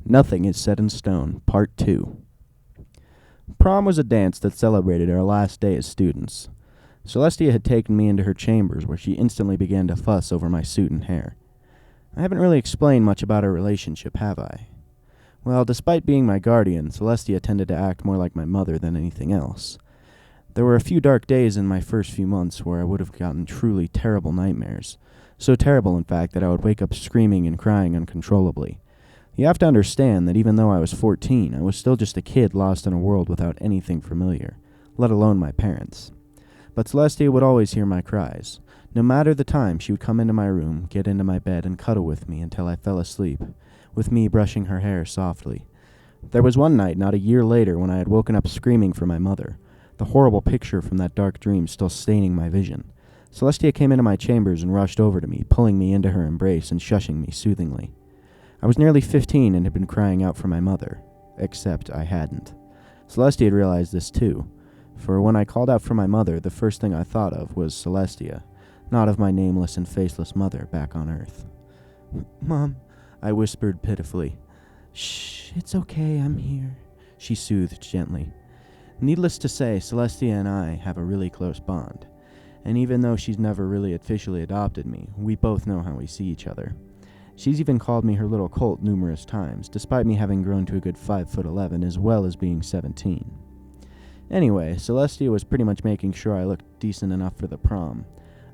Nothing is set in stone, Part 2. Prom was a dance that celebrated our last day as students. Celestia had taken me into her chambers, where she instantly began to fuss over my suit and hair. I haven't really explained much about our relationship, have I? Well, despite being my guardian, Celestia tended to act more like my mother than anything else. There were a few dark days in my first few months where I would have gotten truly terrible nightmares. So terrible, in fact, that I would wake up screaming and crying uncontrollably. You have to understand that even though I was 14, I was still just a kid lost in a world without anything familiar, let alone my parents. But Celestia would always hear my cries. No matter the time, she would come into my room, get into my bed, and cuddle with me until I fell asleep, with me brushing her hair softly. There was one night, not a year later, when I had woken up screaming for my mother, the horrible picture from that dark dream still staining my vision. Celestia came into my chambers and rushed over to me, pulling me into her embrace and shushing me soothingly. I was nearly 15 and had been crying out for my mother, except I hadn't. Celestia had realized this too, for when I called out for my mother, the first thing I thought of was Celestia, not of my nameless and faceless mother back on Earth. "Mom," I whispered pitifully. "Shh, it's okay, I'm here," she soothed gently. Needless to say, Celestia and I have a really close bond, and even though she's never really officially adopted me, we both know how we see each other. She's even called me her little colt numerous times, despite me having grown to a good 5'11", as well as being 17. Anyway, Celestia was pretty much making sure I looked decent enough for the prom.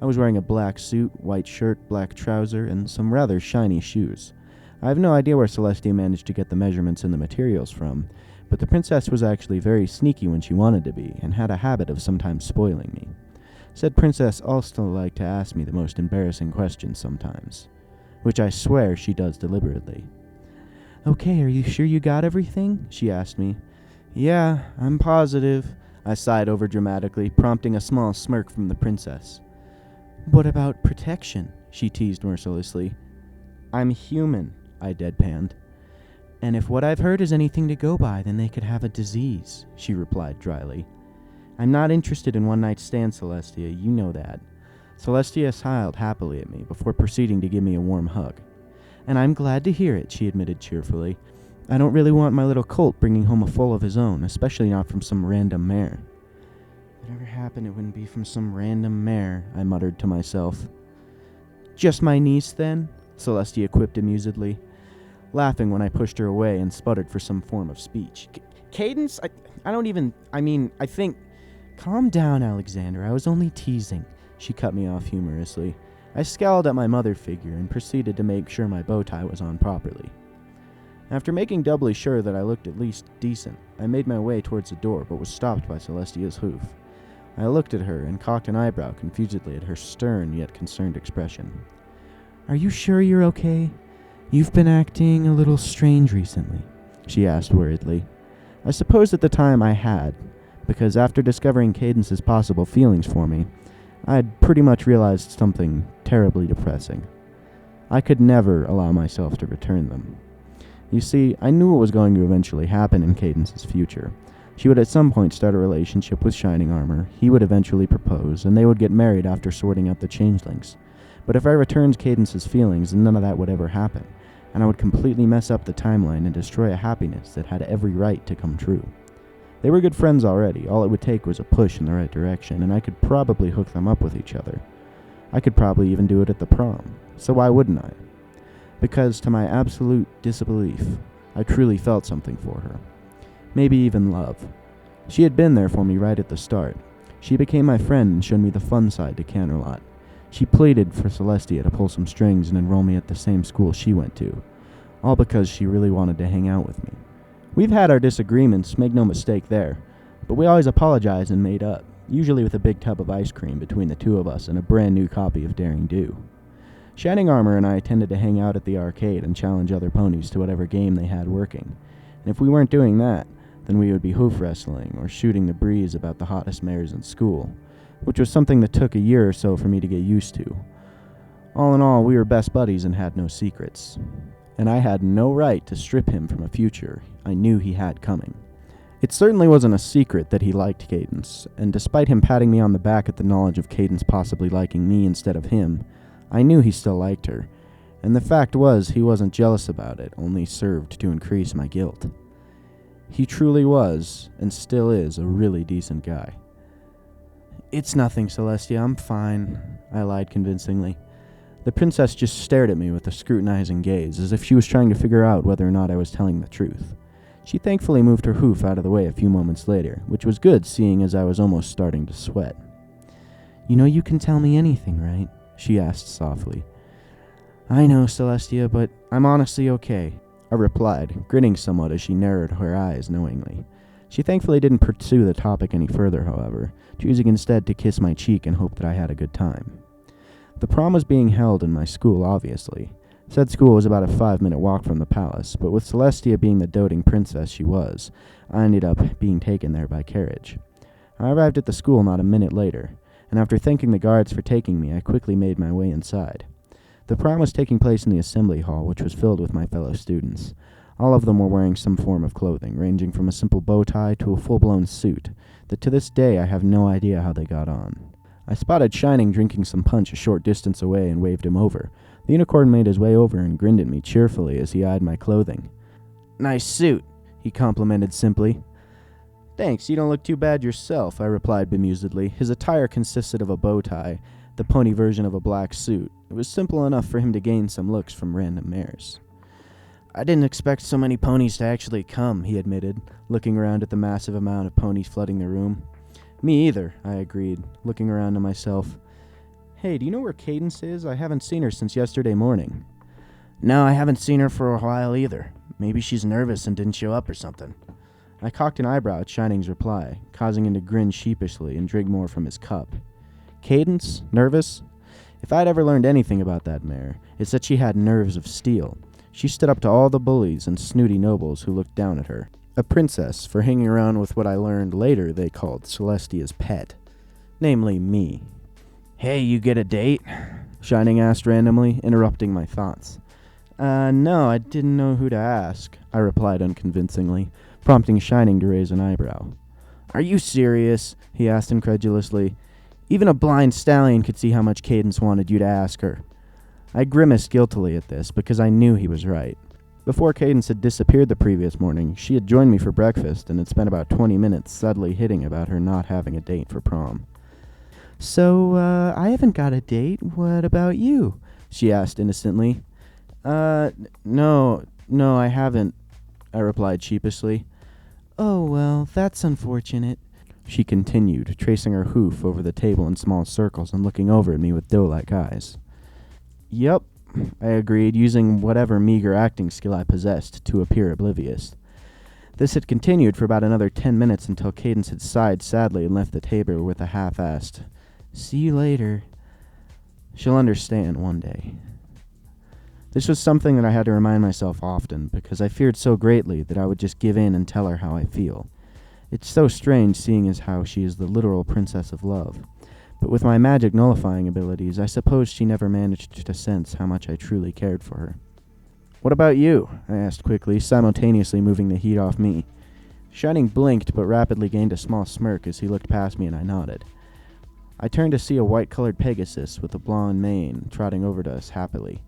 I was wearing a black suit, white shirt, black trouser, and some rather shiny shoes. I have no idea where Celestia managed to get the measurements and the materials from, but the princess was actually very sneaky when she wanted to be, and had a habit of sometimes spoiling me. Said princess also liked to ask me the most embarrassing questions sometimes, which I swear she does deliberately. "Okay, are you sure you got everything?" she asked me. "Yeah, I'm positive," I sighed over dramatically, prompting a small smirk from the princess. "What about protection?" she teased mercilessly. "I'm human," I deadpanned. "And if what I've heard is anything to go by, then they could have a disease," she replied dryly. "I'm not interested in one-night stands, Celestia, you know that." Celestia smiled happily at me before proceeding to give me a warm hug. "And I'm glad to hear it," she admitted cheerfully. "I don't really want my little colt bringing home a foal of his own, especially not from some random mare." "Whatever happened, it wouldn't be from some random mare," I muttered to myself. "Just my niece, then?" Celestia quipped amusedly, laughing when I pushed her away and sputtered for some form of speech. "Cadence? I think..." "Calm down, Alexander, I was only teasing," she cut me off humorously. I scowled at my mother figure and proceeded to make sure my bow tie was on properly. After making doubly sure that I looked at least decent, I made my way towards the door but was stopped by Celestia's hoof. I looked at her and cocked an eyebrow confusedly at her stern yet concerned expression. "Are you sure you're okay? You've been acting a little strange recently," she asked worriedly. I suppose at the time I had, because after discovering Cadence's possible feelings for me, I had pretty much realized something terribly depressing. I could never allow myself to return them. You see, I knew what was going to eventually happen in Cadence's future. She would at some point start a relationship with Shining Armor, he would eventually propose, and they would get married after sorting out the changelings. But if I returned Cadence's feelings, then none of that would ever happen, and I would completely mess up the timeline and destroy a happiness that had every right to come true. They were good friends already. All it would take was a push in the right direction, and I could probably hook them up with each other. I could probably even do it at the prom. So why wouldn't I? Because, to my absolute disbelief, I truly felt something for her. Maybe even love. She had been there for me right at the start. She became my friend and showed me the fun side to Canterlot. She pleaded for Celestia to pull some strings and enroll me at the same school she went to, all because she really wanted to hang out with me. We've had our disagreements, make no mistake there, but we always apologized and made up, usually with a big tub of ice cream between the two of us and a brand new copy of Daring Do. Shining Armor and I tended to hang out at the arcade and challenge other ponies to whatever game they had working, and if we weren't doing that, then we would be hoof wrestling or shooting the breeze about the hottest mares in school, which was something that took a year or so for me to get used to. All in all, we were best buddies and had no secrets. And I had no right to strip him from a future I knew he had coming. It certainly wasn't a secret that he liked Cadence, and despite him patting me on the back at the knowledge of Cadence possibly liking me instead of him, I knew he still liked her, And the fact was, he wasn't jealous about it, only served to increase my guilt. He truly was, and still is, a really decent guy. "It's nothing, Celestia, I'm fine," I lied convincingly. The princess just stared at me with a scrutinizing gaze, as if she was trying to figure out whether or not I was telling the truth. She thankfully moved her hoof out of the way a few moments later, which was good seeing as I was almost starting to sweat. "You know you can tell me anything, right?" she asked softly. "I know, Celestia, but I'm honestly okay," I replied, grinning somewhat as she narrowed her eyes knowingly. She thankfully didn't pursue the topic any further, however, choosing instead to kiss my cheek and hope that I had a good time. The prom was being held in my school, obviously. Said school was about a 5-minute walk from the palace, but with Celestia being the doting princess she was, I ended up being taken there by carriage. I arrived at the school not a minute later, and after thanking the guards for taking me, I quickly made my way inside. The prom was taking place in the assembly hall, which was filled with my fellow students. All of them were wearing some form of clothing, ranging from a simple bow tie to a full-blown suit, that to this day I have no idea how they got on. I spotted Shining drinking some punch a short distance away and waved him over. The unicorn made his way over and grinned at me cheerfully as he eyed my clothing. "Nice suit," he complimented simply. "Thanks, you don't look too bad yourself," I replied bemusedly. His attire consisted of a bow tie, the pony version of a black suit. It was simple enough for him to gain some looks from random mares. "I didn't expect so many ponies to actually come," he admitted, looking around at the massive amount of ponies flooding the room. "Me either," I agreed, looking around to myself. "Hey, do you know where Cadence is? I haven't seen her since yesterday morning." "No, I haven't seen her for a while either. Maybe she's nervous and didn't show up or something." I cocked an eyebrow at Shining's reply, causing him to grin sheepishly and drink more from his cup. Cadence? Nervous? If I'd ever learned anything about that mare, it's that she had nerves of steel. She stood up to all the bullies and snooty nobles who looked down at her. A princess for hanging around with what I learned later they called Celestia's pet. Namely, me. "Hey, you get a date?" Shining asked randomly, interrupting my thoughts. No, I didn't know who to ask," I replied unconvincingly, prompting Shining to raise an eyebrow. "Are you serious?" he asked incredulously. "Even a blind stallion could see how much Cadence wanted you to ask her." I grimaced guiltily at this because I knew he was right. Before Cadence had disappeared the previous morning, she had joined me for breakfast and had spent about 20 minutes subtly hitting about her not having a date for prom. "So, I haven't got a date. What about you?" she asked innocently. No, I haven't," I replied sheepishly. "Oh, well, that's unfortunate," she continued, tracing her hoof over the table in small circles and looking over at me with doe-like eyes. "Yup," I agreed, using whatever meager acting skill I possessed to appear oblivious. This had continued for about another 10 minutes until Cadence had sighed sadly and left the table with a half-assed, "See you later." She'll understand one day. This was something that I had to remind myself often, because I feared so greatly that I would just give in and tell her how I feel. It's so strange seeing as how she is the literal princess of love. But with my magic nullifying abilities, I suppose she never managed to sense how much I truly cared for her. "What about you?" I asked quickly, simultaneously moving the heat off me. Shining blinked but rapidly gained a small smirk as he looked past me and I nodded. I turned to see a white-colored Pegasus with a blonde mane trotting over to us happily.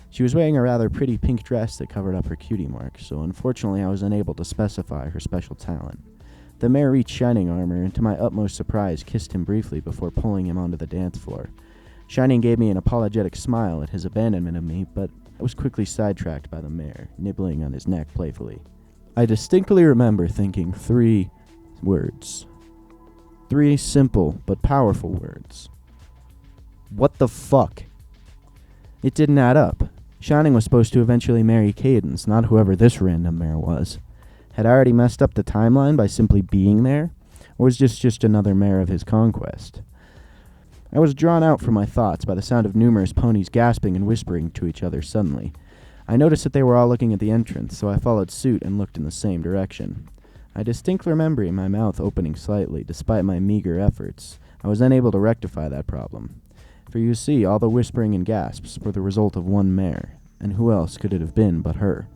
She was wearing a rather pretty pink dress that covered up her cutie mark, so unfortunately I was unable to specify her special talent. The mare reached Shining armor and to my utmost surprise kissed him briefly before pulling him onto the dance floor. Shining gave me an apologetic smile at his abandonment of me, but I was quickly sidetracked by the mare, nibbling on his neck playfully. I distinctly remember thinking 3 words. 3 simple but powerful words. What the fuck? It didn't add up. Shining was supposed to eventually marry Cadence, not whoever this random mare was. Had I already messed up the timeline by simply being there? Or was this just another mare of his conquest? I was drawn out from my thoughts by the sound of numerous ponies gasping and whispering to each other suddenly. I noticed that they were all looking at the entrance, so I followed suit and looked in the same direction. I distinctly remember my mouth opening slightly, despite my meager efforts. I was unable to rectify that problem. For you see, all the whispering and gasps were the result of one mare, and who else could it have been but her?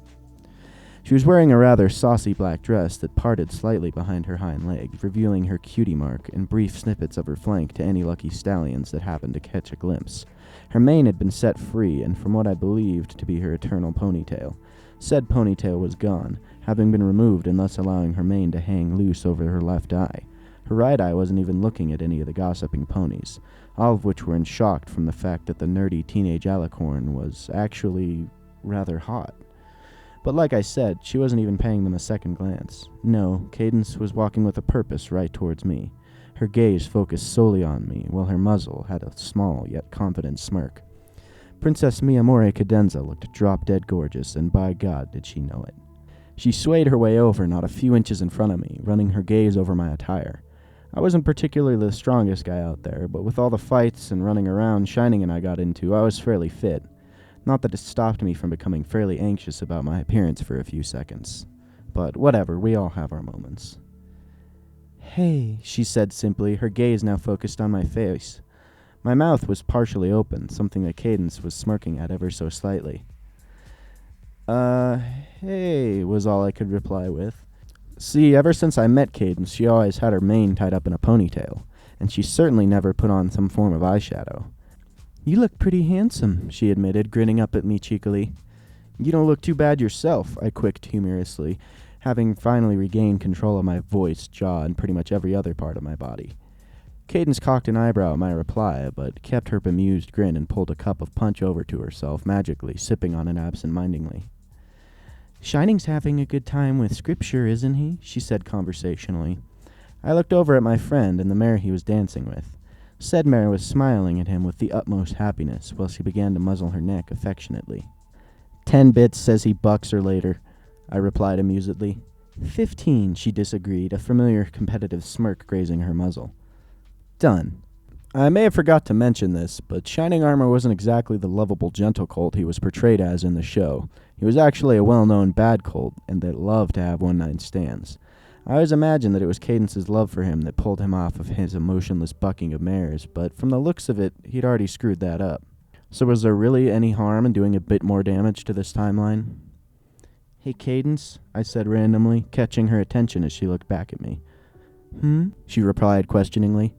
She She was wearing a rather saucy black dress that parted slightly behind her hind legs, revealing her cutie mark and brief snippets of her flank to any lucky stallions that happened to catch a glimpse. Her mane had been set free, and from what I believed to be her eternal ponytail. Said ponytail was gone, having been removed and thus allowing her mane to hang loose over her left eye. Her right eye wasn't even looking at any of the gossiping ponies, all of which were in shock from the fact that the nerdy teenage alicorn was actually rather hot. But like I said, she wasn't even paying them a second glance. No, Cadence was walking with a purpose right towards me. Her gaze focused solely on me, while her muzzle had a small yet confident smirk. Princess Mi Amore Cadenza looked drop-dead gorgeous, and by God did she know it. She swayed her way over not a few inches in front of me, running her gaze over my attire. I wasn't particularly the strongest guy out there, but with all the fights and running around Shining and I got into, I was fairly fit. Not that it stopped me from becoming fairly anxious about my appearance for a few seconds. But whatever, we all have our moments. "Hey," she said simply, her gaze now focused on my face. My mouth was partially open, something that Cadence was smirking at ever so slightly. Hey, was all I could reply with. See, ever since I met Cadence, she always had her mane tied up in a ponytail, and she certainly never put on some form of eyeshadow. "You look pretty handsome," she admitted, grinning up at me cheekily. "You don't look too bad yourself," I quipped humorously, having finally regained control of my voice, jaw, and pretty much every other part of my body. Cadence cocked an eyebrow at my reply, but kept her bemused grin and pulled a cup of punch over to herself magically, sipping on it absent-mindedly. "Shining's having a good time with scripture, isn't he?" she said conversationally. I looked over at my friend and the mare he was dancing with. Said mare was smiling at him with the utmost happiness, while she began to muzzle her neck affectionately. 10 bits says he bucks her later," I replied amusedly. 15, she disagreed, a familiar competitive smirk grazing her muzzle. "Done." I may have forgot to mention this, but Shining Armor wasn't exactly the lovable gentle colt he was portrayed as in the show. He was actually a well-known bad colt, and that loved to have one-night stands. I always imagined that it was Cadence's love for him that pulled him off of his emotionless bucking of mares, but from the looks of it, he'd already screwed that up. So was there really any harm in doing a bit more damage to this timeline? "Hey, Cadence," I said randomly, catching her attention as she looked back at me. She replied questioningly.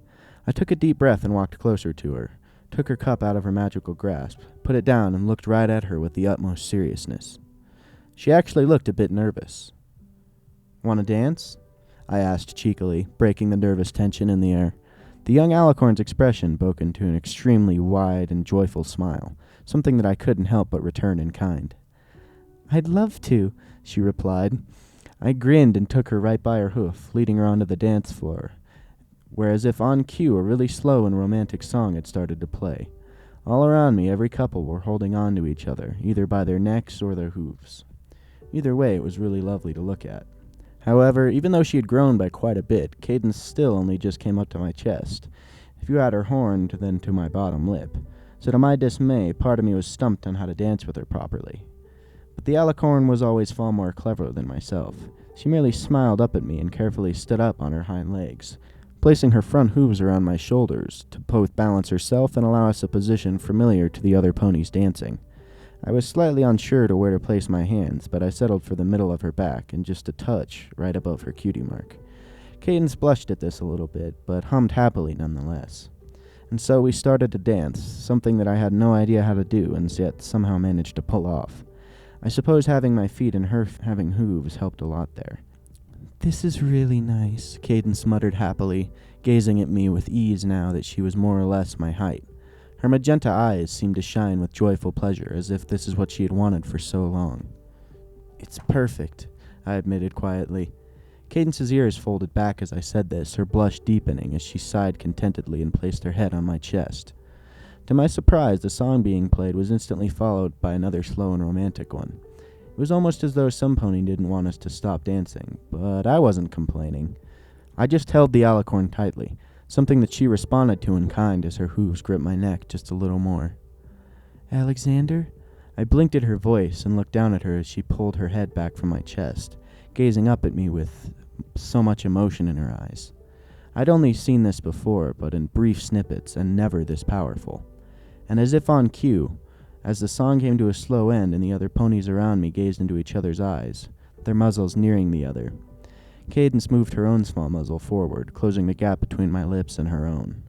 I took a deep breath and walked closer to her, took her cup out of her magical grasp, put it down, and looked right at her with the utmost seriousness. She actually looked a bit nervous. "Want to dance?" I asked cheekily, breaking the nervous tension in the air. The young alicorn's expression broke into an extremely wide and joyful smile, something that I couldn't help but return in kind. "I'd love to," she replied. I grinned and took her right by her hoof, leading her onto the dance floor, where as if on cue a really slow and romantic song had started to play. All around me every couple were holding on to each other, either by their necks or their hooves. Either way, it was really lovely to look at. However, even though she had grown by quite a bit, Cadence still only just came up to my chest. If you had her horn, then to my bottom lip. So to my dismay, part of me was stumped on how to dance with her properly. But the alicorn was always far more clever than myself. She merely smiled up at me and carefully stood up on her hind legs, placing her front hooves around my shoulders to both balance herself and allow us a position familiar to the other ponies dancing. I was slightly unsure to where to place my hands, but I settled for the middle of her back and just a touch right above her cutie mark. Cadence blushed at this a little bit, but hummed happily nonetheless. And so we started to dance, something that I had no idea how to do and yet somehow managed to pull off. I suppose having my feet and her having hooves helped a lot there. "This is really nice," Cadence muttered happily, gazing at me with ease now that she was more or less my height. Her magenta eyes seemed to shine with joyful pleasure, as if this is what she had wanted for so long. "It's perfect," I admitted quietly. Cadence's ears folded back as I said this, her blush deepening as she sighed contentedly and placed her head on my chest. To my surprise, the song being played was instantly followed by another slow and romantic one. It was almost as though some pony didn't want us to stop dancing, but I wasn't complaining. I just held the alicorn tightly, something that she responded to in kind as her hooves gripped my neck just a little more. "Alexander?" I blinked at her voice and looked down at her as she pulled her head back from my chest, gazing up at me with so much emotion in her eyes. I'd only seen this before, but in brief snippets, and never this powerful. And as if on cue, as the song came to a slow end and the other ponies around me gazed into each other's eyes, their muzzles nearing the other. Cadence moved her own small muzzle forward, closing the gap between my lips and her own,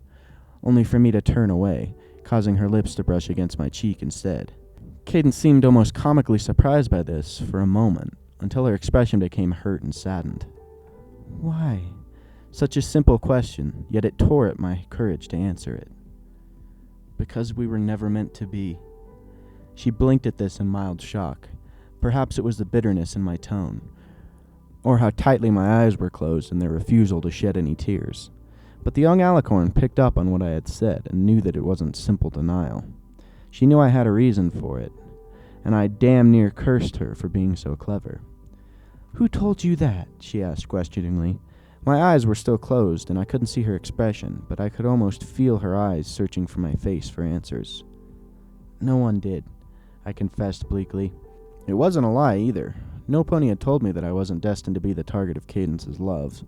only for me to turn away, causing her lips to brush against my cheek instead. Cadence seemed almost comically surprised by this for a moment, until her expression became hurt and saddened. Why? Such a simple question, yet it tore at my courage to answer it. Because we were never meant to be. She blinked at this in mild shock. Perhaps it was the bitterness in my tone, or how tightly my eyes were closed in their refusal to shed any tears. But the young alicorn picked up on what I had said and knew that it wasn't simple denial. She knew I had a reason for it, and I damn near cursed her for being so clever. Who told you that? She asked questioningly. My eyes were still closed, and I couldn't see her expression, but I could almost feel her eyes searching for my face for answers. No one did, I confessed bleakly. It wasn't a lie either. No pony had told me that I wasn't destined to be the target of Cadence's loves,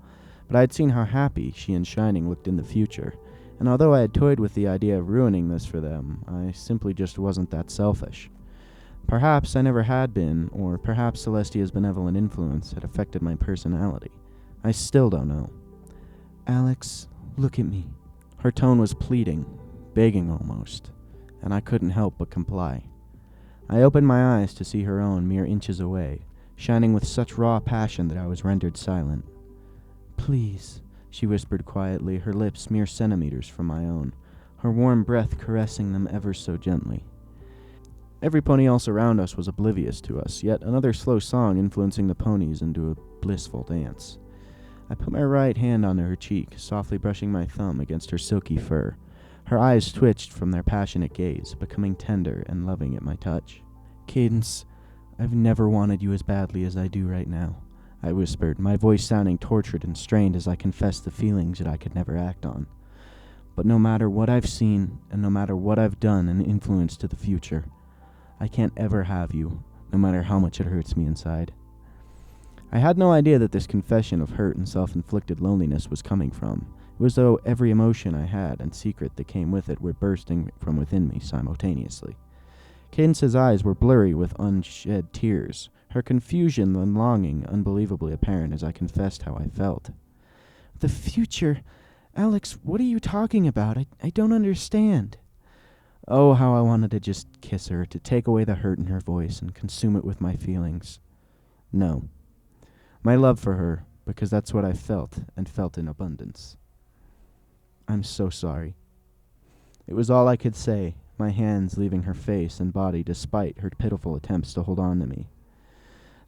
but I had seen how happy she and Shining looked in the future, and although I had toyed with the idea of ruining this for them, I simply just wasn't that selfish. Perhaps I never had been, or perhaps Celestia's benevolent influence had affected my personality. I still don't know. Alex, look at me. Her tone was pleading, begging almost, and I couldn't help but comply. I opened my eyes to see her own mere inches away, shining with such raw passion that I was rendered silent. Please, she whispered quietly, her lips mere centimeters from my own, her warm breath caressing them ever so gently. Every pony else around us was oblivious to us, yet another slow song influencing the ponies into a blissful dance. I put my right hand onto her cheek, softly brushing my thumb against her silky fur. Her eyes twitched from their passionate gaze, becoming tender and loving at my touch. Cadence, I've never wanted you as badly as I do right now, I whispered, my voice sounding tortured and strained as I confessed the feelings that I could never act on. But no matter what I've seen, and no matter what I've done and influenced to the future, I can't ever have you, no matter how much it hurts me inside. I had no idea that this confession of hurt and self-inflicted loneliness was coming from. It was as though every emotion I had and secret that came with it were bursting from within me simultaneously. Cadence's eyes were blurry with unshed tears, her confusion and longing unbelievably apparent as I confessed how I felt. The future? Alex, what are you talking about? I don't understand. Oh, how I wanted to just kiss her, to take away the hurt in her voice and consume it with my feelings. No. My love for her, because that's what I felt, and felt in abundance. I'm so sorry. It was all I could say, my hands leaving her face and body despite her pitiful attempts to hold on to me.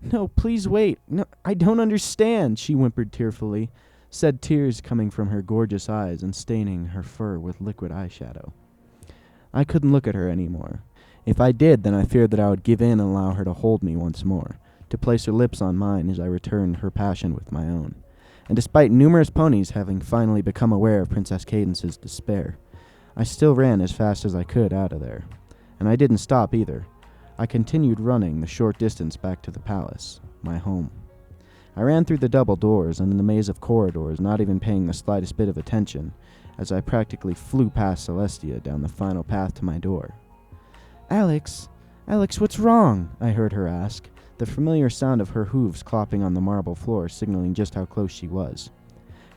No, please wait. No, I don't understand, she whimpered tearfully, said tears coming from her gorgeous eyes and staining her fur with liquid eyeshadow. I couldn't look at her anymore. If I did, then I feared that I would give in and allow her to hold me once more, to place her lips on mine as I returned her passion with my own. And despite numerous ponies having finally become aware of Princess Cadence's despair, I still ran as fast as I could out of there. And I didn't stop either. I continued running the short distance back to the palace, my home. I ran through the double doors and in the maze of corridors, not even paying the slightest bit of attention, as I practically flew past Celestia down the final path to my door. Alex, what's wrong? I heard her ask, the familiar sound of her hooves clopping on the marble floor signaling just how close she was.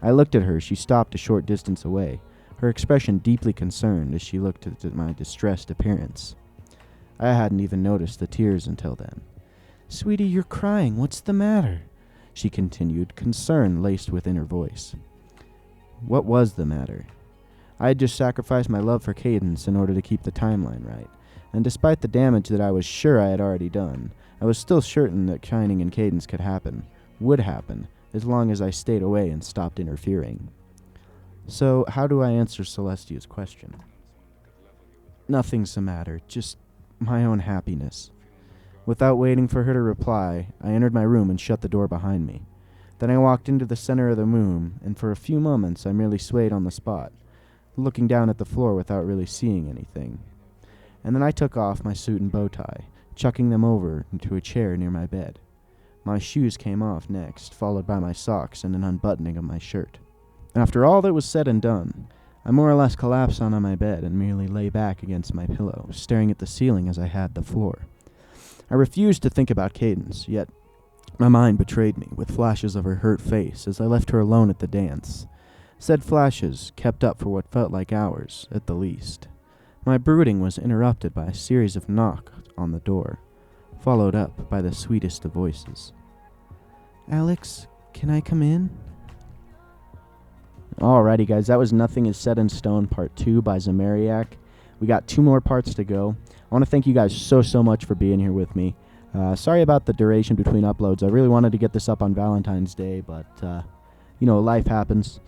I looked at her. She stopped a short distance away, her expression deeply concerned as she looked at my distressed appearance. I hadn't even noticed the tears until then. Sweetie, you're crying. What's the matter? She continued, concern laced within her voice. What was the matter? I had just sacrificed my love for Cadence in order to keep the timeline right, and despite the damage that I was sure I had already done, I was still certain that Shining and Cadence would happen, as long as I stayed away and stopped interfering. So, how do I answer Celestia's question? Nothing's the matter, just my own happiness. Without waiting for her to reply, I entered my room and shut the door behind me. Then I walked into the center of the room, and for a few moments I merely swayed on the spot, looking down at the floor without really seeing anything. And then I took off my suit and bow tie, chucking them over into a chair near my bed. My shoes came off next, followed by my socks and an unbuttoning of my shirt. After all that was said and done, I more or less collapsed onto my bed and merely lay back against my pillow, staring at the ceiling as I had the floor. I refused to think about Cadence, yet My mind betrayed me with flashes of her hurt face as I left her alone at the dance. Said flashes kept up for what felt like hours, at the least. My brooding was interrupted by a series of knocks on the door, followed up by the sweetest of voices. "Alex, can I come in?" Alrighty, guys, that was Nothing Is Set in Stone Part 2 by Zamariak. We got 2 more parts to go. I want to thank you guys so much for being here with me. Sorry about the duration between uploads. I really wanted to get this up on Valentine's Day, but, life happens.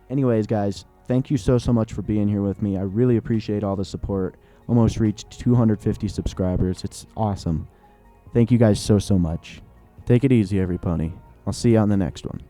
Anyways, guys, thank you so much for being here with me. I really appreciate all the support. Almost reached 250 subscribers. It's awesome. Thank you guys so much. Take it easy, every pony. I'll see you on the next one.